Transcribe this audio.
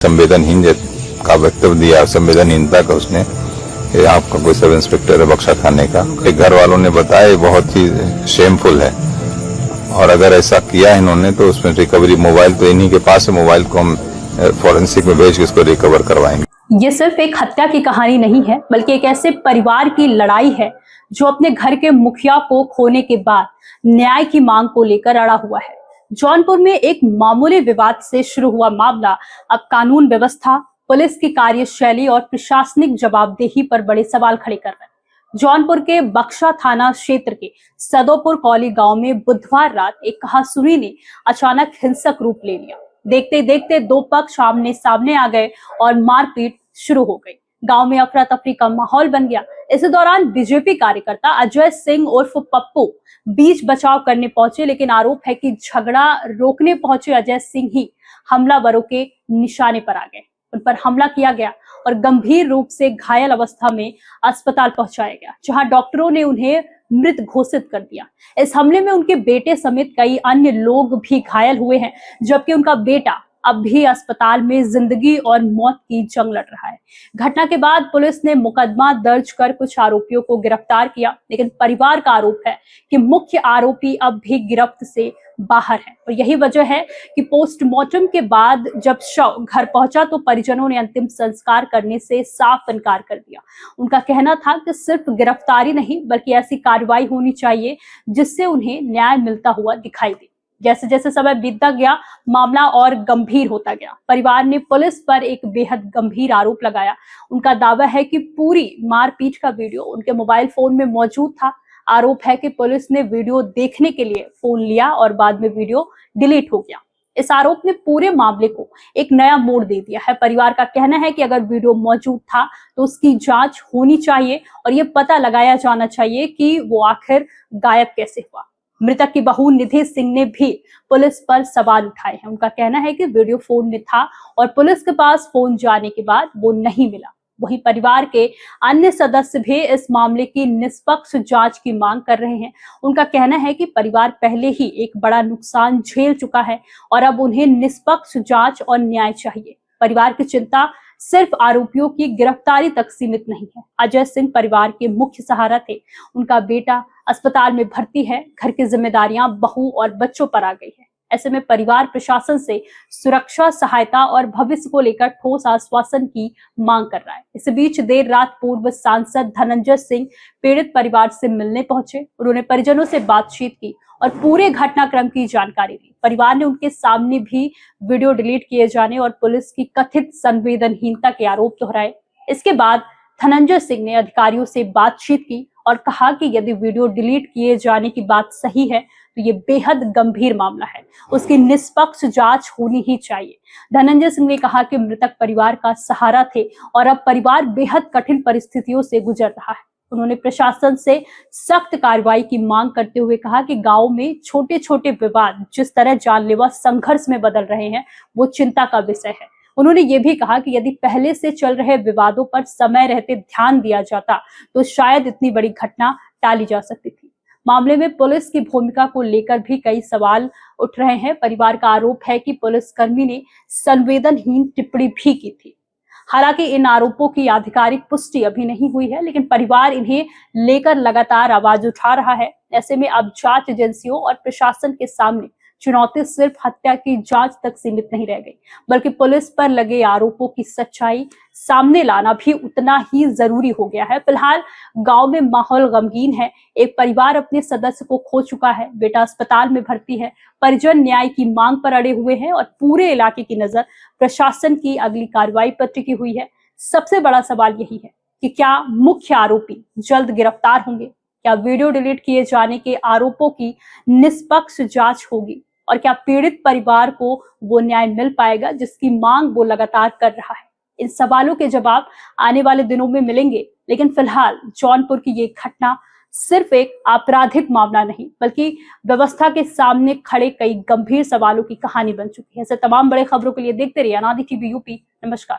संवेदनहीन का वक्तव्य दिया, संवेदनहीनता का उसने। आपका कोई सब इंस्पेक्टर है बक्सा थाने का, एक घर वालों ने बताया, ये बहुत ही शेमफुल है। और अगर ऐसा किया है इन्होंने तो उसमें रिकवरी, मोबाइल तो इन्हीं के पास है, मोबाइल को हम फॉरेंसिक में भेज के इसको रिकवर करवाएंगे। ये सिर्फ एक हत्या की कहानी नहीं है, बल्कि एक ऐसे परिवार की लड़ाई है जो अपने घर के मुखिया को खोने के बाद न्याय की मांग को लेकर अड़ा हुआ है। जौनपुर में एक मामूली विवाद से शुरू हुआ मामला अब कानून व्यवस्था, पुलिस की कार्यशैली और प्रशासनिक जवाबदेही पर बड़े सवाल खड़े कर रहे हैं। जौनपुर के बक्सा थाना क्षेत्र के सदोपुर कौली गांव में बुधवार रात एक कहासुनी ने अचानक हिंसक रूप ले लिया। देखते देखते दो पक्ष आमने सामने आ गए और मारपीट शुरू हो गई। गांव में अफरा तफरी का माहौल बन गया। इस दौरान बीजेपी कार्यकर्ता अजय सिंह उर्फ पप्पू बीच बचाव करने पहुंचे, लेकिन आरोप है कि झगड़ा रोकने पहुंचे अजय सिंह ही हमलावरों के निशाने पर आ गए। उन पर हमला किया गया और गंभीर रूप से घायल अवस्था में अस्पताल पहुंचाया गया, जहां डॉक्टरों ने उन्हें मृत घोषित कर दिया। इस हमले में उनके बेटे समेत कई अन्य लोग भी घायल हुए हैं, जबकि उनका बेटा अब भी अस्पताल में जिंदगी और मौत की जंग लड़ रहा है। घटना के बाद पुलिस ने मुकदमा दर्ज कर कुछ आरोपियों को गिरफ्तार किया, लेकिन परिवार का आरोप है कि मुख्य आरोपी अब भी गिरफ्त से बाहर है। और यही वजह है कि पोस्टमार्टम के बाद जब शव घर पहुंचा तो परिजनों ने अंतिम संस्कार करने से साफ इनकार कर दिया। उनका कहना था कि सिर्फ गिरफ्तारी नहीं, बल्कि ऐसी कार्रवाई होनी चाहिए जिससे उन्हें न्याय मिलता हुआ दिखाई दे। जैसे जैसे समय बीतता गया, मामला और गंभीर होता गया। परिवार ने पुलिस पर एक बेहद गंभीर आरोप लगाया। उनका दावा है कि पूरी मारपीट का वीडियो उनके मोबाइल फोन में मौजूद था। आरोप है कि पुलिस ने वीडियो देखने के लिए फोन लिया और बाद में वीडियो डिलीट हो गया। इस आरोप ने पूरे मामले को एक नया मोड़ दे दिया है। परिवार का कहना है कि अगर वीडियो मौजूद था तो उसकी जांच होनी चाहिए और ये पता लगाया जाना चाहिए कि वो आखिर गायब कैसे हुआ। मृतक की बहू निधि सिंह ने भी पुलिस पर सवाल उठाए हैं। उनका कहना है कि वीडियो फोन में था और पुलिस के पास फोन जाने के बाद वो नहीं मिला। वहीं परिवार के अन्य सदस्य भी इस मामले की निष्पक्ष जांच की मांग कर रहे हैं। उनका कहना है कि परिवार पहले ही एक बड़ा नुकसान झेल चुका है और अब उन्हें निष्पक्ष जांच और न्याय चाहिए। परिवार की चिंता सिर्फ आरोपियों की गिरफ्तारी तक सीमित नहीं है। अजय सिंह परिवार के मुख्य सहारा थे। उनका बेटा अस्पताल में भर्ती है। घर की जिम्मेदारियां बहू और बच्चों पर आ गई है। ऐसे में परिवार प्रशासन से सुरक्षा, सहायता और भविष्य को लेकर ठोस आश्वासन की मांग कर रहा है। इस बीच देर रात पूर्व सांसद धनंजय सिंह पीड़ित परिवार से मिलने पहुंचे। उन्होंने परिजनों से बातचीत की और पूरे घटनाक्रम की जानकारी दी। परिवार ने उनके सामने भी वीडियो डिलीट किए जाने और पुलिस की कथित संवेदनहीनता के आरोप दोहराए। इसके बाद धनंजय सिंह ने अधिकारियों से बातचीत की और कहा कि यदि वीडियो डिलीट किए जाने की बात सही है तो ये बेहद गंभीर मामला है, उसकी निष्पक्ष जांच होनी ही चाहिए। धनंजय सिंह ने कहा कि मृतक परिवार का सहारा थे और अब परिवार बेहद कठिन परिस्थितियों से गुजर रहा है। उन्होंने प्रशासन से सख्त कार्रवाई की मांग करते हुए कहा कि गांव में छोटे छोटे विवाद जिस तरह जानलेवा संघर्ष में बदल रहे हैं, वो चिंता का विषय है। उन्होंने ये भी कहा कि यदि पहले से चल रहे विवादों पर समय रहते ध्यान दिया जाता तो शायद इतनी बड़ी घटना टाली जा सकती थी। मामले में पुलिस की भूमिका को लेकर भी कई सवाल उठ रहे हैं। परिवार का आरोप है कि पुलिसकर्मी ने संवेदनहीन टिप्पणी भी की थी। हालांकि इन आरोपों की आधिकारिक पुष्टि अभी नहीं हुई है, लेकिन परिवार इन्हें लेकर लगातार आवाज उठा रहा है। ऐसे में अब जांच एजेंसियों और प्रशासन के सामने चुनौती सिर्फ हत्या की जांच तक सीमित नहीं रह गई, बल्कि पुलिस पर लगे आरोपों की सच्चाई सामने लाना भी उतना ही जरूरी हो गया है। फिलहाल गांव में माहौल गमगीन है। एक परिवार अपने सदस्य को खो चुका है, बेटा अस्पताल में भर्ती है, परिजन न्याय की मांग पर अड़े हुए हैं और पूरे इलाके की नजर प्रशासन की अगली कार्रवाई पर टिकी हुई है। सबसे बड़ा सवाल यही है कि क्या मुख्य आरोपी जल्द गिरफ्तार होंगे? क्या वीडियो डिलीट किए जाने के आरोपों की निष्पक्ष जांच होगी? और क्या पीड़ित परिवार को वो न्याय मिल पाएगा जिसकी मांग वो लगातार कर रहा है? इन सवालों के जवाब आने वाले दिनों में मिलेंगे, लेकिन फिलहाल जौनपुर की ये घटना सिर्फ एक आपराधिक मामला नहीं, बल्कि व्यवस्था के सामने खड़े कई गंभीर सवालों की कहानी बन चुकी है। ऐसे तमाम बड़े खबरों के लिए देखते रहिए अनादि टीवी यूपी। नमस्कार।